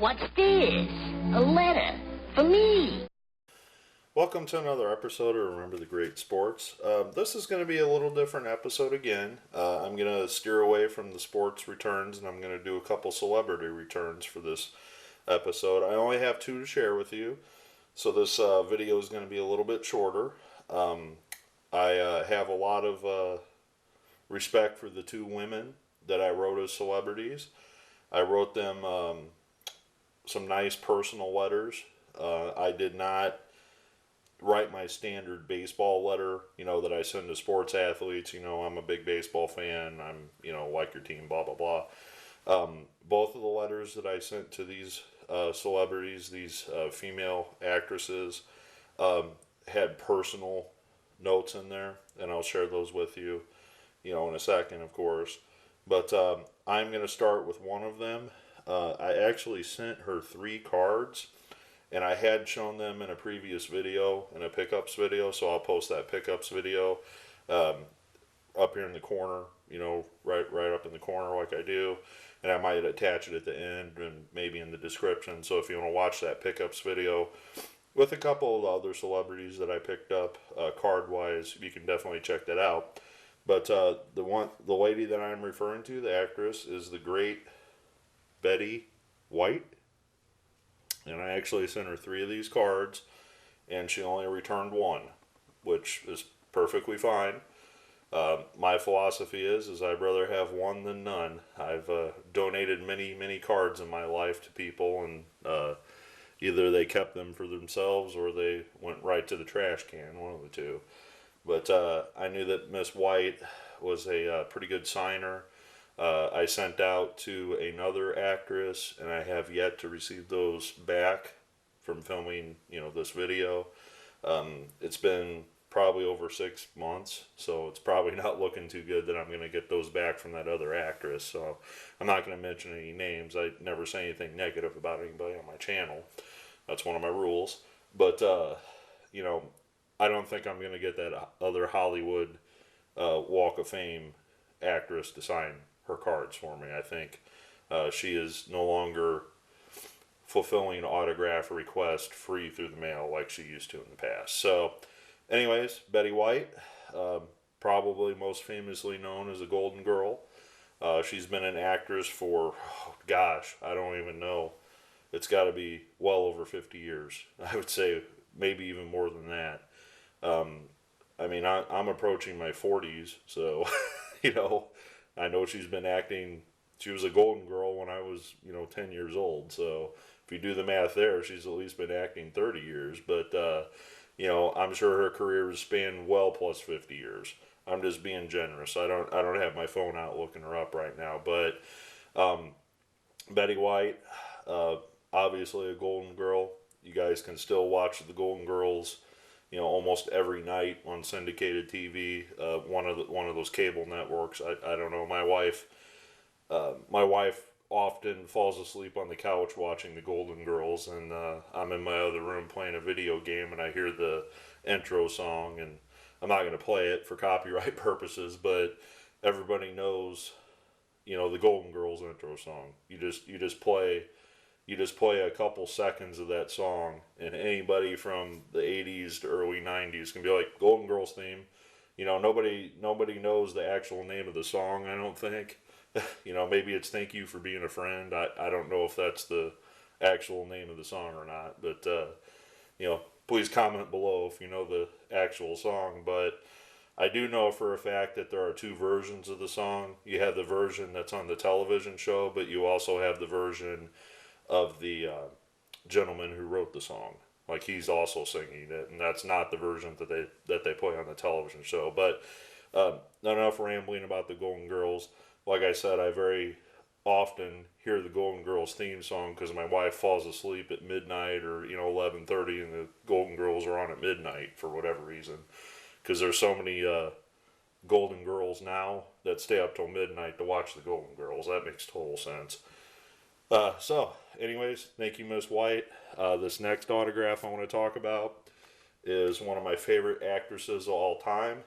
What's this? A letter for me. Welcome to another episode of Remember the Great Sports. This is going to be a little different episode again. I'm going to steer away from the sports returns, and I'm going to do a couple celebrity returns for this episode. I only have two to share with you, so this video is going to be a little bit shorter. I have a lot of respect for the two women that I wrote as celebrities. I wrote them some nice personal letters. I did not write my standard baseball letter, that I send to sports athletes. I'm a big baseball fan. I'm, like your team, blah, blah, blah. Both of the letters that I sent to these celebrities, these female actresses, had personal notes in there, and I'll share those with you, in a second, of course. But I'm going to start with one of them. I actually sent her 3 cards, and I had shown them in a previous video, in a pickups video, so I'll post that pickups video up here in the corner, right up in the corner like I do, and I might attach it at the end and maybe in the description. So if you want to watch that pickups video with a couple of other celebrities that I picked up card-wise, you can definitely check that out. But the lady that I'm referring to, the actress, is the great Betty White. And I actually sent her 3 of these cards, and she only returned 1, which is perfectly fine. My philosophy is I'd rather have one than none. I've donated many cards in my life to people, and either they kept them for themselves or they went right to the trash can, one of the two. But I knew that Miss White was a pretty good signer. I sent out to another actress, and I have yet to receive those back from filming, this video. It's been probably over 6 months, so it's probably not looking too good that I'm going to get those back from that other actress. So I'm not going to mention any names. I never say anything negative about anybody on my channel. That's one of my rules. But, I don't think I'm going to get that other Hollywood Walk of Fame actress to sign her cards for me. I think she is no longer fulfilling autograph request free through the mail like she used to in the past. So anyways, Betty White, probably most famously known as a Golden Girl. She's been an actress for, I don't even know. It's got to be well over 50 years. I would say maybe even more than that. I'm approaching my 40s, so, I know she's been acting. She was a Golden Girl when I was, 10 years old. So if you do the math there, she's at least been acting 30 years. But, I'm sure her career has spanned well plus 50 years. I'm just being generous. I don't have my phone out looking her up right now. But Betty White, obviously a Golden Girl. You guys can still watch the Golden Girls, almost every night on syndicated TV, one of those cable networks. I don't know. My wife often falls asleep on the couch watching the Golden Girls, and I'm in my other room playing a video game, and I hear the intro song, and I'm not going to play it for copyright purposes, but everybody knows, the Golden Girls intro song. You just play a couple seconds of that song, and anybody from the 80s to early 90s can be like, Golden Girls theme. Nobody knows the actual name of the song, I don't think. Maybe it's Thank You for Being a Friend. I don't know if that's the actual name of the song or not, but, please comment below if you know the actual song. But I do know for a fact that there are 2 versions of the song. You have the version that's on the television show, but you also have the version of the gentleman who wrote the song. Like, he's also singing it, and that's not the version that they play on the television show. But not enough rambling about the Golden Girls. Like I said, I very often hear the Golden Girls theme song because my wife falls asleep at midnight or 11:30, and the Golden Girls are on at midnight for whatever reason. Because there's so many Golden Girls now that stay up till midnight to watch the Golden Girls. That makes total sense. So, anyways, thank you, Miss White. This next autograph I want to talk about is one of my favorite actresses of all time.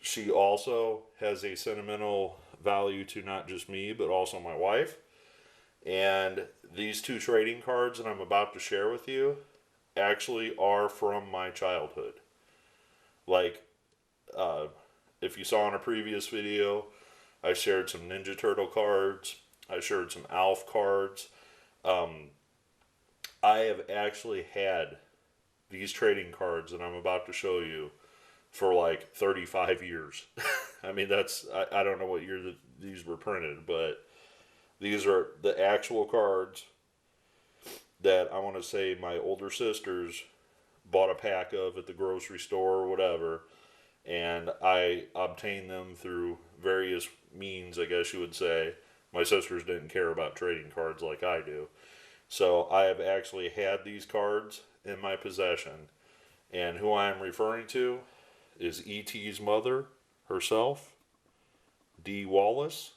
She also has a sentimental value to not just me, but also my wife. And these two trading cards that I'm about to share with you actually are from my childhood. Like, uh, if you saw in a previous video, I shared some Ninja Turtle cards. I shared some Alf cards. I have actually had these trading cards that I'm about to show you for like 35 years. I mean, I don't know what year these were printed, but these are the actual cards that I want to say my older sisters bought a pack of at the grocery store or whatever, and I obtained them through various means, I guess you would say. My sisters didn't care about trading cards like I do. So I have actually had these cards in my possession, and who I am referring to is E.T.'s mother herself, Dee Wallace,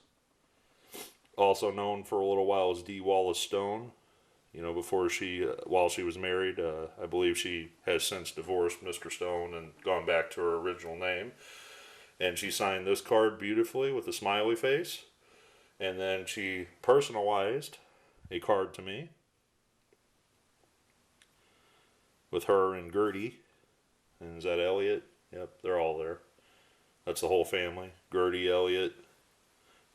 also known for a little while as Dee Wallace Stone. You know, before while she was married, I believe she has since divorced Mr. Stone and gone back to her original name. And she signed this card beautifully with a smiley face. And then she personalized a card to me with her and Gertie. And is that Elliot? Yep, they're all there. That's the whole family. Gertie, Elliot.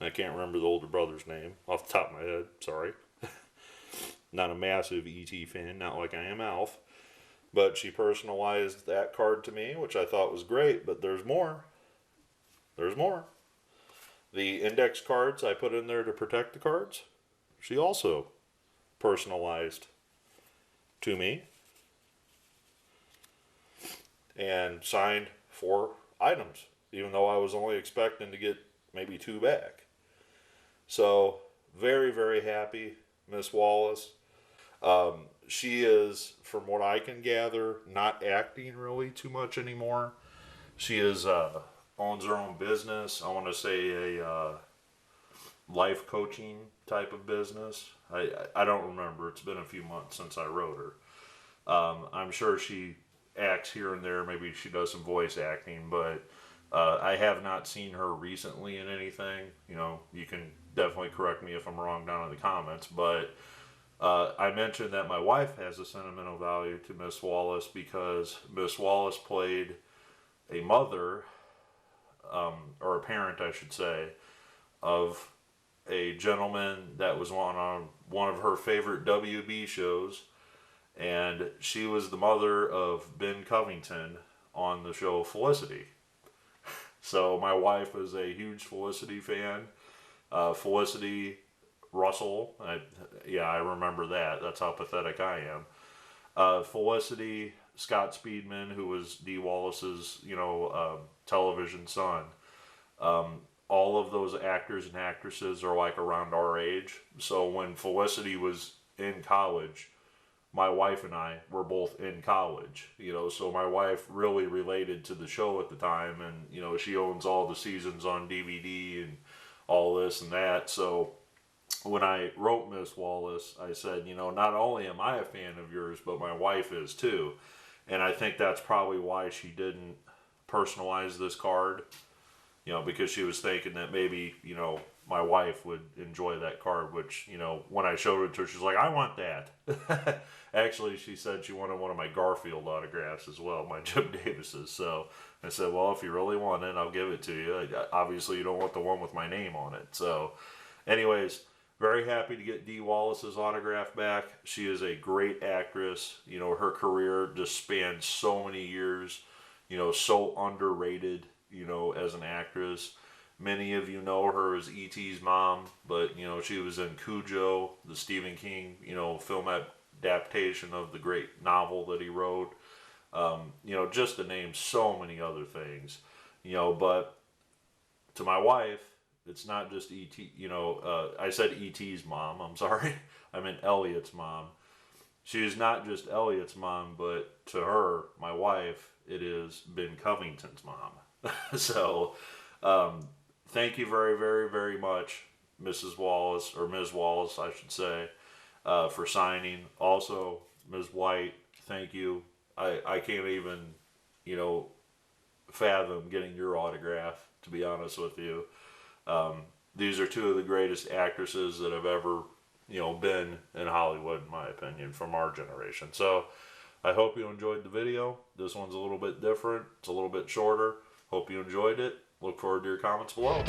I can't remember the older brother's name off the top of my head. Sorry. Not a massive E.T. fan, not like I am Alf. But she personalized that card to me, which I thought was great, but there's more. There's more. The index cards I put in there to protect the cards, she also personalized to me and signed 4 items, even though I was only expecting to get maybe 2 back. So, very, very happy, Miss Wallace. She is, from what I can gather, not acting really too much anymore. She owns her own business. I want to say a life coaching type of business. I don't remember. It's been a few months since I wrote her. I'm sure she acts here and there. Maybe she does some voice acting, but I have not seen her recently in anything. You know, you can definitely correct me if I'm wrong down in the comments, but I mentioned that my wife has a sentimental value to Miss Wallace because Miss Wallace played a mother, or a parent, I should say, of a gentleman that was on one of her favorite WB shows, and she was the mother of Ben Covington on the show Felicity. So my wife is a huge Felicity fan. Felicity Russell, I remember that. That's how pathetic I am. Felicity, Scott Speedman, who was Dee Wallace's, television son. All of those actors and actresses are like around our age. So when Felicity was in college, my wife and I were both in college. So my wife really related to the show at the time, and she owns all the seasons on DVD and all this and that. So when I wrote Miss Wallace, I said, not only am I a fan of yours, but my wife is too. And I think that's probably why she didn't personalize this card, because she was thinking that maybe, my wife would enjoy that card, which, when I showed it to her, she's like, I want that. Actually, she said she wanted one of my Garfield autographs as well, my Jim Davis's. So I said, well, if you really want it, I'll give it to you. Obviously, you don't want the one with my name on it. So anyways, very happy to get Dee Wallace's autograph back. She is a great actress. Her career just spans so many years, so underrated, as an actress. Many of you know her as E.T.'s mom, but, she was in Cujo, the Stephen King, film adaptation of the great novel that he wrote. Just to name so many other things, but to my wife, it's not just E.T., I said E.T.'s mom, I'm sorry. I meant Elliot's mom. She is not just Elliot's mom, but to her, my wife, it is Ben Covington's mom. So, thank you very, very, very much, Mrs. Wallace, or Ms. Wallace, I should say, for signing. Also, Ms. White, thank you. I can't even, fathom getting your autograph, to be honest with you. These are two of the greatest actresses that have ever been in Hollywood, in my opinion, from our generation. So I hope you enjoyed the video. This one's a little bit different. It's a little bit shorter. Hope you enjoyed it. Look forward to your comments below.